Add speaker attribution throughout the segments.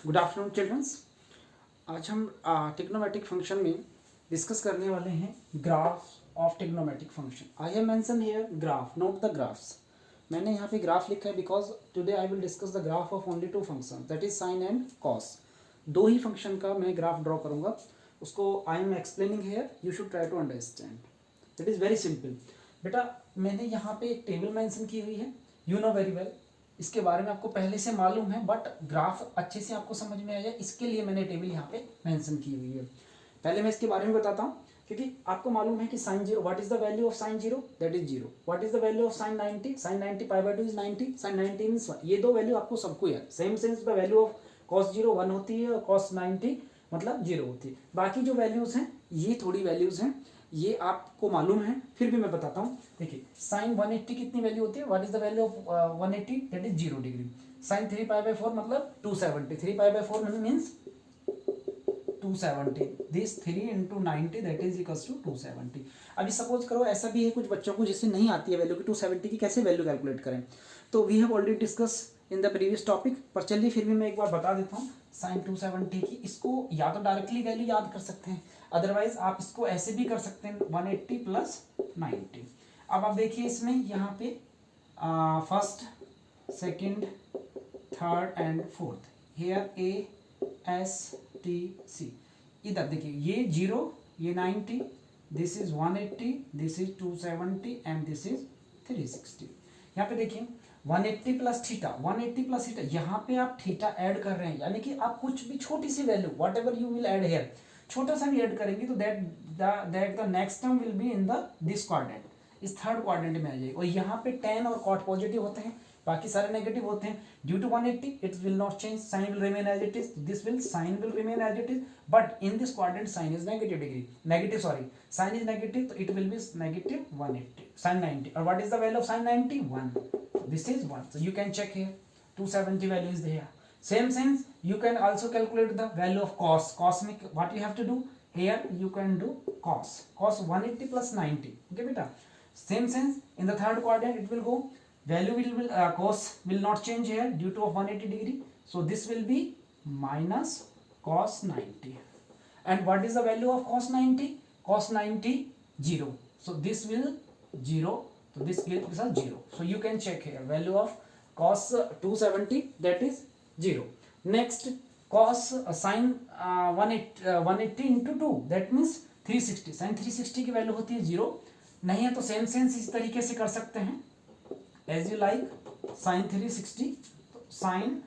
Speaker 1: Good afternoon children's. आज हम trigonometric function में डिस्कस करने वाले हैं graph of trigonometric function. I have mention here graph, note the graphs. मैंने यहाँ पे ग्राफ लिखा है because today I will discuss the graph of only two function, that is sine and cos. दो ही फंक्शन का मैं ग्राफ ड्रॉ करूँगा, उसको I am explaining here, you should try to understand. That is very simple. बेटा मैंने यहाँ पे एक टेबल मेंशन की हुई है, यू नो वेरी वेल, इसके बारे में आपको पहले से मालूम है, बट ग्राफ अच्छे से आपको समझ में आ जाए इसके लिए मैंने टेबल यहाँ पे मेंशन की हुई है। पहले मैं इसके बारे में बताता हूँ, क्योंकि आपको मालूम है कि sine zero, what is the value of sine zero, that is zero. What is the value of sine 90, sine 90 pi by 2 is 90, sine 90 means 1। ये दो वैल्यू आपको सबको याद। Same sense the value of cos zero 1 होती है और cos 90 मतलब zero होती है। बाकी जो वैल्यूज हैं ये थोड़ी वैल्यूज हैं, ये आपको मालूम है, फिर भी मैं बताता हूँ। देखिए साइन 180 कितनी वैल्यू होती है, what is the value of 180, that is 0 degree. Sine 3 pi by 4 मतलब 270, 3 pi by 4 means 270, this 3 into 90 that is equals to 270। अभी सपोज करो ऐसा भी है कुछ बच्चों को जिससे नहीं आती है वैल्यू की 270 की कैसे वैल्यू कैलकुलेट करें, तो we have already discuss in the previous topic. पर चलिए फिर भी मैं एक बार बता देता हूँ साइन 270 की। इसको या तो डायरेक्टली वैल्यू याद कर सकते हैं, अदरवाइज आप इसको ऐसे भी कर सकते हैं 180 प्लस 90। अब आप देखिए इसमें यहाँ पे first, second, third and fourth, here A S T C. इधर देखिए ये 0, ये 90, this is 180, this is 270 and this is 360। यहाँ पे देखिए 180 प्लस थीटा, 180 प्लस थीटा, यहाँ पे आप थीटा ऐड कर रहे हैं, यानी कि आप कुछ भी छोटी सी value whatever you will add here, छोटा सा भी ऐड करेंगे तो that the next term will be in the this quadrant, इस थर्ड क्वाड्रेंट में आ जाएगी। और यहाँ पे tan और cot पॉजिटिव होते हैं, बाकी सारे नेगेटिव होते हैं। Due to 180 it will not change, sine will remain as it is, this will sine will remain as it is, but in this quadrant sine is negative degree, negative sorry sine is negative, तो it will be negative 180 sine 90। और what is the value of sine 90, 1, this is 1, so you can check here 270 value is there. Same sense you can also calculate the value of cos. Cos में what you have to do here, you can do cos 180 plus 90, okay beta. Same sense in the third quadrant it will go, value will cos will not change here due to of 180 degree, so this will be minus cos 90. And what is the value of cos 90, cos 90 0, so this will 0, so this gives us 0, so you can check here value of cos 270 that is 0. Next cos sin 180 into 2 that means 360, sin 360 की value होती है 0, नहीं है तो same sense इस तरीके से कर सकते हैं एज यू लाइक, साइन 360 तो साइन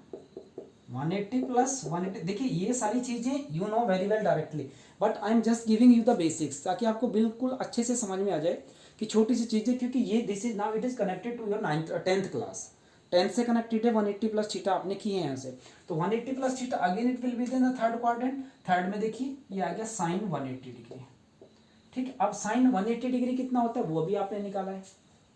Speaker 1: 180 प्लस 180। देखिए ये सारी चीजें you know very well directly, but I am just giving you the basics ताकि आपको बिल्कुल अच्छे से समझ में आ जाए कि छोटी सी चीजें, क्योंकि ये this is now it is connected to your 10th class, 10th से कनेक्टेड है। 180 प्लस थीटा आपने किए हैं यहाँ से, तो 180 plus theta again it will be in the third quadrant. Third में देखिए ये आ गया साइन 180 डिग्री, ठीक है। अब साइन 180 डिग्री कितना होता है वो भी आपने निकाला है,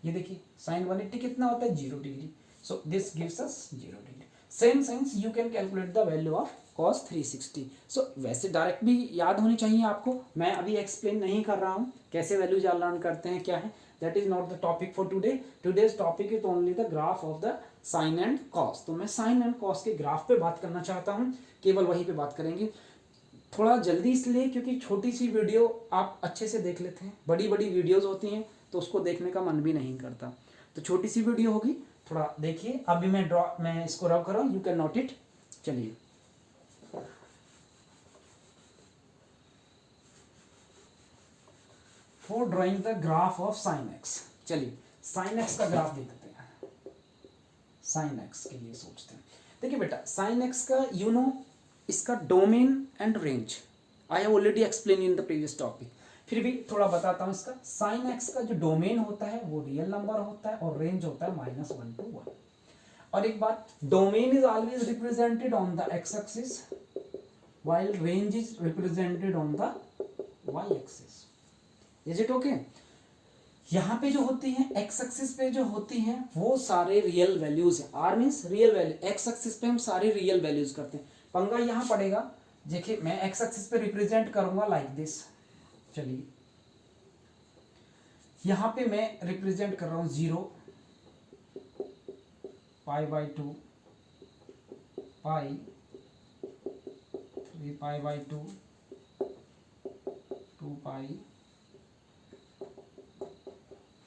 Speaker 1: ये देखिए साइन 180 कितना होता है 0 degree, so this gives us 0 degree. Same sense you can calculate the value of cos 360। सो वैसे डायरेक्ट भी याद होनी चाहिए आपको, मैं अभी एक्सप्लेन नहीं कर रहा हूँ कैसे वैल्यूज लर्न करते हैं क्या है, that is not the topic for today. Today's topic is only the graph of the sine and cos. तो मैं साइन एंड कॉस के ग्राफ पे बात करना चाहता हूँ, केवल वहीं पे बात करेंगे। थोड़ा जल्दी इसलिए क्योंकि छोटी सी वीडियो आप अच्छे से देख लेते हैं, बड़ी बड़ी वीडियोस होती हैं तो उसको देखने का मन भी नहीं करता, तो छोटी सी वीडियो होगी, थोड़ा देखिए। अभी मैं इसको रब कर रहा हूँ, यू कैन नोट इट। चलिए for drawing the graph of sine x, चलिए साइन एक्स का ग्राफ देखते हैं। साइन एक्स के लिए सोचते हैं। देखिए बेटा साइन एक्स का यू नो इसका domain and range I have already explain in the previous topic, फिर भी थोड़ा बताता हूँ इसका। साइन एक्स का जो डोमेन होता है वो रियल नंबर होता है और रेंज होता है -1 to 1। और एक बात, domain is always represented on the X axis while range is represented on the Y axis. Is it okay? यहाँ पे जो होती हैं एक्स एक्सिस पे जो होती हैं वो सारे रियल वैल्यूज हैं, R means real value, X axis पे हम सारे रियल वैल्यूज करते हैं। पंगा यहाँ पड़ेगा, देखिए मैं एक्स एक्सिस पे रिप्रेजेंट करूंगा लाइक दिस, चलिए यहाँ पे मैं रिप्रेजेंट कर रहा हूँ 0, pi by 2, pi 3π/2 2π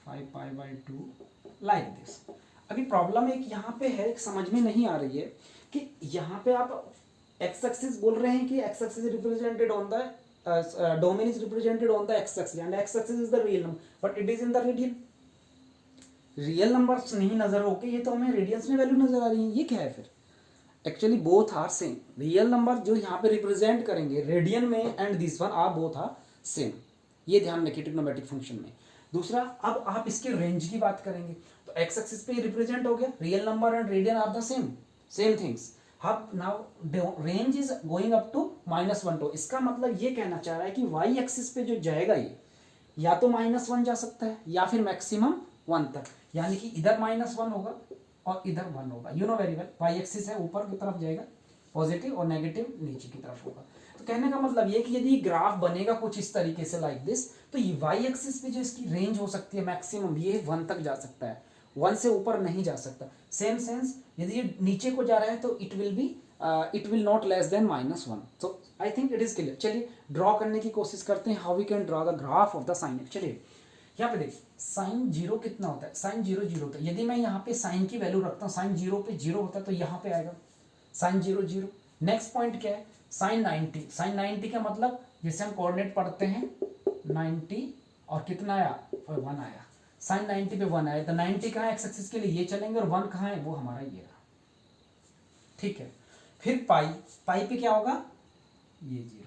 Speaker 1: 5π/2 like this. अभी प्रॉब्लम एक यहाँ पे है, समझ में नहीं आ रही है कि यहाँ पे आप एक्स एक्सिस बोल रहे हैं कि x axis represented on the domain is represented on the X axis and x axis is the real number but it is in the radian. Real numbers नहीं नजर होके ये तो हमें रेडियंस में वैल्यू नजर आ रही है, ये क्या है फिर? Actually both are same. Real number जो यहाँ पे रिप्रेजेंट करेंगे रेडियन में and this one are both are same, ये ध्यान रखिए ट्रिग्नोमेट्रिक फंक्शन में। दूसरा, अब आप इसके रेंज की बात करेंगे तो एक्स एक्सिस पे रिप्रेजेंट हो गया, real number and radian are the same things. अब now range is going up to -1 to, इसका मतलब ये कहना चाह रहा है कि वाई एक्सिस पे जो जाएगा ये या तो -1 जा सकता है या फिर मैक्सिमम 1 तक, यानी कि इधर -1 होगा और इधर 1 होगा। You know very well, Y axis है ऊपर की तरफ जाएगा पॉजिटिव और नेगेटिव नीचे की तरफ होगा। तो कहने का मतलब ये कि यदि ग्राफ बनेगा कुछ इस तरीके से लाइक दिस, तो ये वाई एक्सिस पे जो इसकी रेंज हो सकती है मैक्सिमम ये 1 तक जा सकता है, 1 से ऊपर नहीं जा सकता। सेम सेंस यदि ये नीचे को जा रहा है तो it will not less than -1। So I think it is clear. चलिए ड्रॉ करने की कोशिश करते हैं, how we can draw the graph of the sine x. चलिए यहाँ पे देखिए साइन 0 कितना होता है, साइन 0 होता है। यदि मैं यहाँ पे साइन की वैल्यू रखता हूँ, साइन 0 पे 0 होता है तो यहाँ पे आएगा साइन 0 नेक्स्ट पॉइंट क्या है, साइन 90। साइन 90 का मतलब जैसे हम कोऑर्डिनेट पढ़ते हैं 90 और कितना आया 1 आया, साइन 90 पे 1 आया तो 90 कहाँ है एक्स एक्सिस के लिए, ये चलेंगे और 1 कहाँ है वो हमारा ये रहा, ठीक है। फिर पाई पे क्या होगा, ये 0।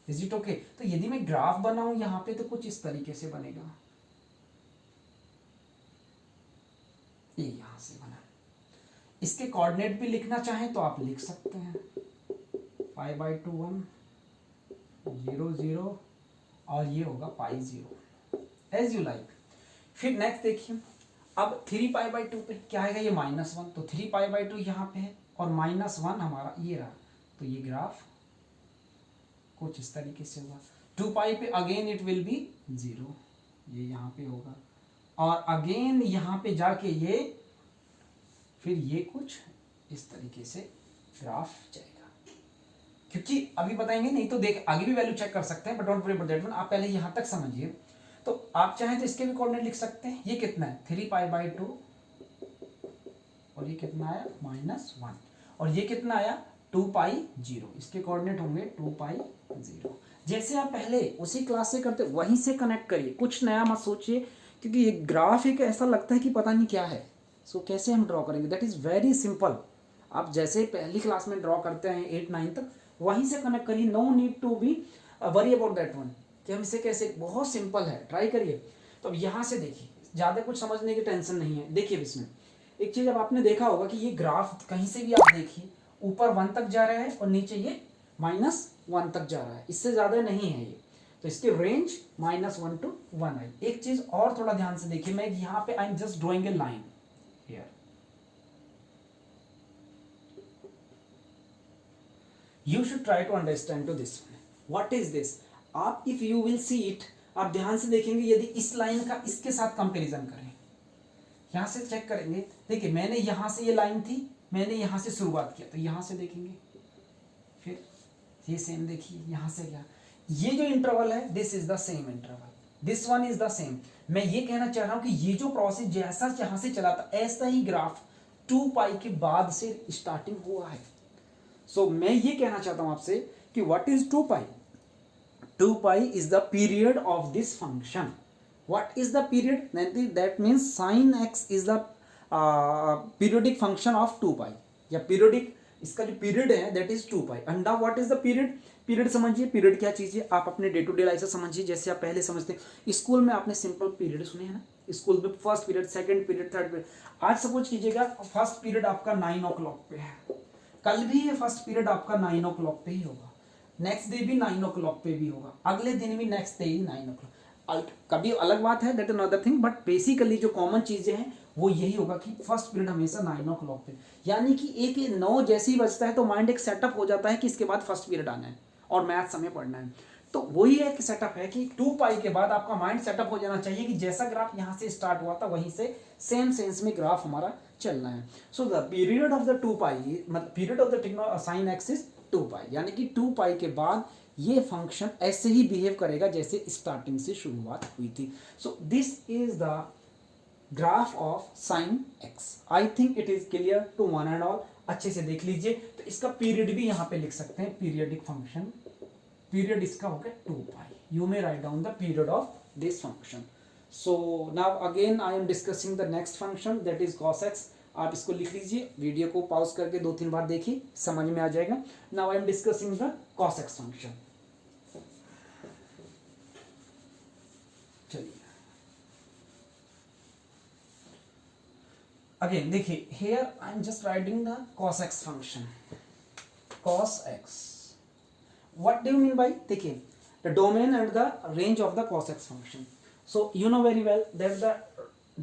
Speaker 1: Is it okay? तो यदि मैं ग्राफ बनाऊं यहाँ पे तो कुछ इस तरीके से बनेगा, ये यहां से बना। इसके कोऑर्डिनेट भी लिखना चाहें तो आप लिख सकते हैं, 5/2 1 0 0 और ये होगा पाई 0 एज यू लाइक। फिर नेक्स्ट देखिए, अब 3π/2 पे क्या आएगा, ये -1 तो 3π/2 यहाँ पे है और -1 हमारा ये रहा, तो ये ग्राफ कुछ इस तरीके से होगा। 2π पे अगेन इट विल बी 0, ये यहाँ पे होगा और अगेन यहाँ पे जाके ये फिर ये कुछ इस तरीके से ग्राफ जाएगा, क्योंकि अभी बताएंगे नहीं तो देख आगे भी वैल्यू चेक कर सकते हैं but don't worry about that one. आप पहले यहाँ तक समझिए। तो आप चाहें तो इसके भी कोऑर्डिनेट लिख सकते हैं, ये कितना है 3π/2 और ये कितना आया -1 और ये कितना आया 2π0, इसके कोऑर्डिनेट होंगे 2π0। जैसे आप पहले उसी क्लास से करते वहीं से कनेक्ट करिए, कुछ नया मत सोचिए, क्योंकि ये ग्राफ एक ऐसा लगता है कि पता नहीं क्या है। सो कैसे हम ड्रॉ करेंगे, दैट इज़ वेरी सिंपल। आप जैसे पहली क्लास में ड्रॉ करते हैं 8 9 तक वहीं से कनेक्ट करिए, no need to be worry about that one कि हम इसे कैसे, बहुत सिंपल है, ट्राई करिए। तो अब यहाँ से देखिए, ज़्यादा कुछ समझने की टेंशन नहीं है। देखिए इसमें एक चीज़ अब आपने देखा होगा कि ये ग्राफ कहीं से भी आप देखिए ऊपर 1 तक जा रहा है और नीचे ये -1 तक जा रहा है, इससे ज़्यादा नहीं है ये। तो इसकी रेंज -1 to 1 है। एक चीज़ और थोड़ा ध्यान से देखिए, मैं यहाँ पे I am just drawing a line here, you should try to understand to this one. What is this? आप if you will see it, आप ध्यान से देखेंगे, यदि इस लाइन का इसके साथ कंपैरिजन करें, यहाँ से चेक करेंगे, देखिए मैंने यहाँ से ये लाइन थी, मैंने यहाँ से शुरुआत किया तो यहाँ से देखेंगे, फिर ये सेम देखिए यहाँ से क्या, ये जो इंटरवल है this is the same interval, this one is the same. मैं ये कहना चाह रहा हूँ कि ये जो प्रोसेस जैसा यहाँ से चला था ऐसा ही ग्राफ 2π के बाद से स्टार्टिंग हुआ है। सो मैं ये कहना चाहता हूं आपसे कि what is 2π? 2π is the period of this function. What is the period? That means sine X is the periodic function of 2π, या पीरियोडिक इसका जो पीरियड है दैट इज 2π। अंडा what is the period? Period समझिए, पीरियड क्या चीज़ है आप अपने डे टू डे लाइफ से समझिए, जैसे आप पहले समझते हैं। स्कूल में आपने सिंपल पीरियड सुने हैं ना, स्कूल में first period, second period, third period. आज सपोज कीजिएगा फर्स्ट पीरियड आपका 9 o'clock पे है, कल भी ये फर्स्ट पीरियड आपका 9 o'clock पे ही होगा, नेक्स्ट डे भी 9 o'clock पे भी होगा, अगले दिन भी नेक्स्ट डे ही 9 o'clock। कभी अलग बात है, that is another thing, but basically जो कॉमन चीज़ें हैं वो यही होगा कि फर्स्ट पीरियड हमेशा 9 o'clock पे, यानी कि एक 9 जैसे ही बजता है तो माइंड एक सेटअप हो जाता है कि इसके बाद फर्स्ट पीरियड आना है और मैथ्स हमें पढ़ना है। तो वही एक सेटअप है कि 2π के बाद आपका माइंड सेटअप हो जाना चाहिए कि जैसा ग्राफ यहाँ से स्टार्ट हुआ था वहीं से सेम सेंस में ग्राफ हमारा चलना है। So the period of the 2π, मतलब period of the sine X is two pi, यानी कि टू पाई के बाद ये फंक्शन ऐसे ही बिहेव करेगा जैसे स्टार्टिंग से शुरुआत हुई थी. So this is the graph of sine x. I think it is clear to one and all. अच्छे से देख लीजिए. तो इसका पीरियड भी यहाँ पे लिख सकते हैं, पीरियडिक फंक्शन. पीरियड इसका हो गया two pi. You may write down the period of this function. So now again I am discussing the next function that is cos x. आप इसको लिख लीजिए, वीडियो को पॉज करके 2-3 बार देखिए, समझ में आ जाएगा. Now I am discussing the cos x function. चलिए अगेन देखिए, here I am just writing the cos x function. cos x, what do you mean by, देखिए, the domain and the range of the cos x function. So you know very well that the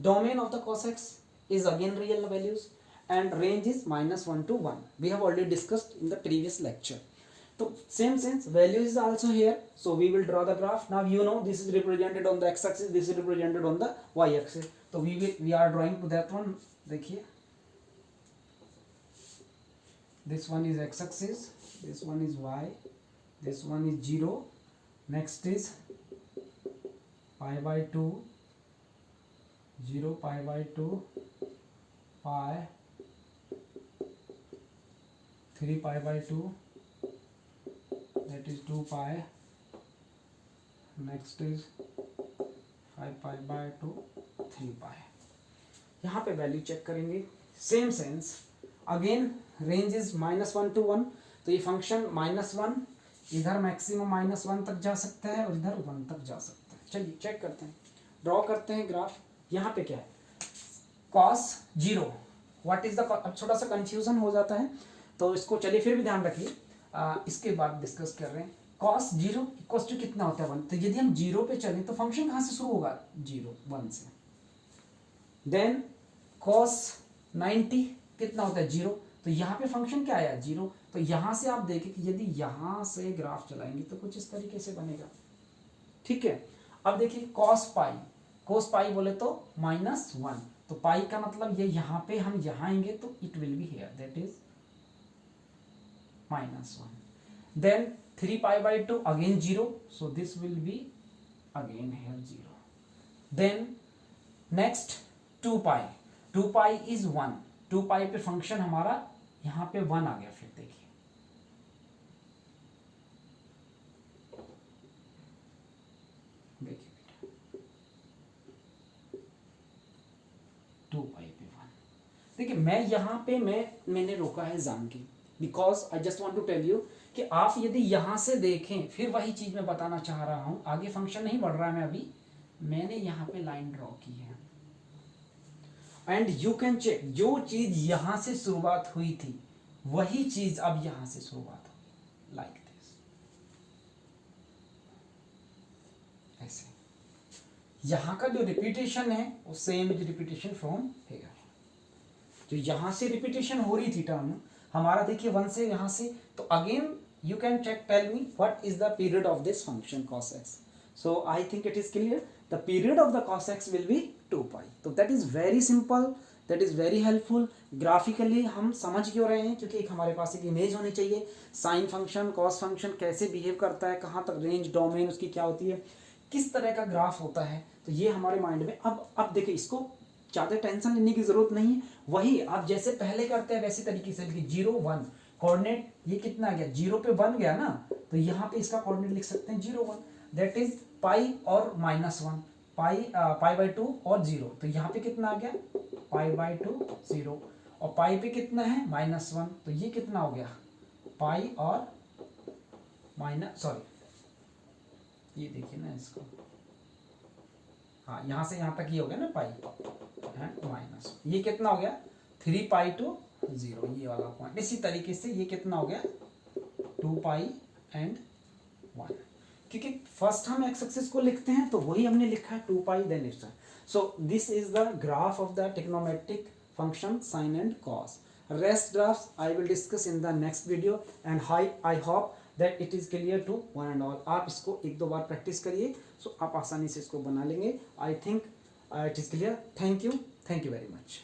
Speaker 1: domain of the cos x is again real values and range is -1 to 1. We have already discussed in the previous lecture. So same sense, value is also here. So we will draw the graph. Now you know this is represented on the x axis, this is represented on the y axis. So we are drawing to that one. देखिए, this one is x axis, this one is y, this one is 0, next is pi by 2, 0, pi by 2, pi, 3 pi by 2, that is 2 pi, next is 5 pi by 2, 3 pi. यहाँ पे value check करेंगे. Same sense again, range is -1 to 1. तो ये function -1 इधर maximum -1 तक जा सकता है और इधर 1 तक जा सकता है. चलिए चेक करते हैं, ड्रॉ करते हैं ग्राफ. यहाँ पे क्या है, cos 0, व्हाट इज द, अब छोटा सा कंफ्यूजन हो जाता है तो इसको चलिए फिर भी ध्यान रखिए, इसके बाद डिस्कस कर रहे हैं. cos 0 इक्वल टू कितना होता है 1. तो यदि हम 0 पे चलें तो फंक्शन कहाँ से शुरू होगा, 0 1 से. देन cos 90 कितना होता है 0. तो यहाँ पे फंक्शन क्या आया 0. तो यहाँ से आप देखें कि यदि यहाँ से ग्राफ चलाएंगे तो कुछ इस तरीके से बनेगा. ठीक है. अब देखिए cos पाई बोले तो -1. तो पाई का मतलब ये यहाँ पे हम यहाँ आएंगे तो it will be here, that is -1. Then 3 pi by 2 again 0, so this will be again here 0. Then next 2 pi is 1. 2 pi पे फंक्शन हमारा यहाँ पे 1 आ गया. फिर देखिए, बेटा 2 पाई पे 1. देखिए मैं यहाँ पे मैंने रोका है जान के, because I just want to tell you कि आप यदि यहाँ से देखें, फिर वही चीज मैं बताना चाह रहा हूँ. आगे फंक्शन नहीं बढ़ रहा है, मैं अभी मैंने यहाँ पे लाइन ड्रॉ की है. एंड यू कैन चेक, जो चीज यहां से शुरुआत हुई थी वही चीज अब यहां से शुरुआत होगी, लाइक दिस. ऐसे यहां का जो रिपीटेशन है वो same is repetition from here. जो यहां से रिपीटेशन हो रही थी टर्म हमारा, देखिए 1 से यहां से. तो again you can check, tell me what is the period of this function cos x. So I think it is clear. The period of the cos x will be 2 pi. तो that is very simple, that is very helpful. Graphically हम समझ क्यों रहे हैं, क्योंकि एक हमारे पास एक इमेज होनी चाहिए. साइन फंक्शन, कॉस फंक्शन कैसे बिहेव करता है, कहाँ तक रेंज, डोमेन उसकी क्या होती है, किस तरह का ग्राफ होता है, तो ये हमारे माइंड में. अब देखिए, इसको ज़्यादा टेंशन लेने की जरूरत नहीं है. वही आप जैसे पहले करते हैं वैसे तरीके से लिखिए. 0 1 कोऑर्डिनेट, ये कितना आ गया 0 पे 1 गया ना, तो यहाँ पे इसका कोऑर्डिनेट लिख सकते हैं 0 1. दैट इज पाई और -1, पाई by 2 और 0. तो यहाँ पे कितना आ गया पाई by 2 0, और पाई पे कितना है -1. तो ये कितना हो गया पाई और ये देखिए ना इसको, हाँ यहाँ से यहाँ तक ये हो गया ना पाई एंड माइनस. ये कितना हो गया 3 पाई to 0, ये वाला पॉइंट. इसी तरीके से ये कितना हो गया 2 पाई एंड 1. क्योंकि फर्स्ट हम एक्स एक्सिस को लिखते हैं तो वही हमने लिखा है 2 pi then it's. So this is the graph of the trigonometric function sine and cos. Rest graphs I will discuss in the next video and I hope that it is clear to one and all. आप इसको 1-2 बार practice करिए, सो आप आसानी से इसको बना लेंगे. आई think it is clear. Thank you very much.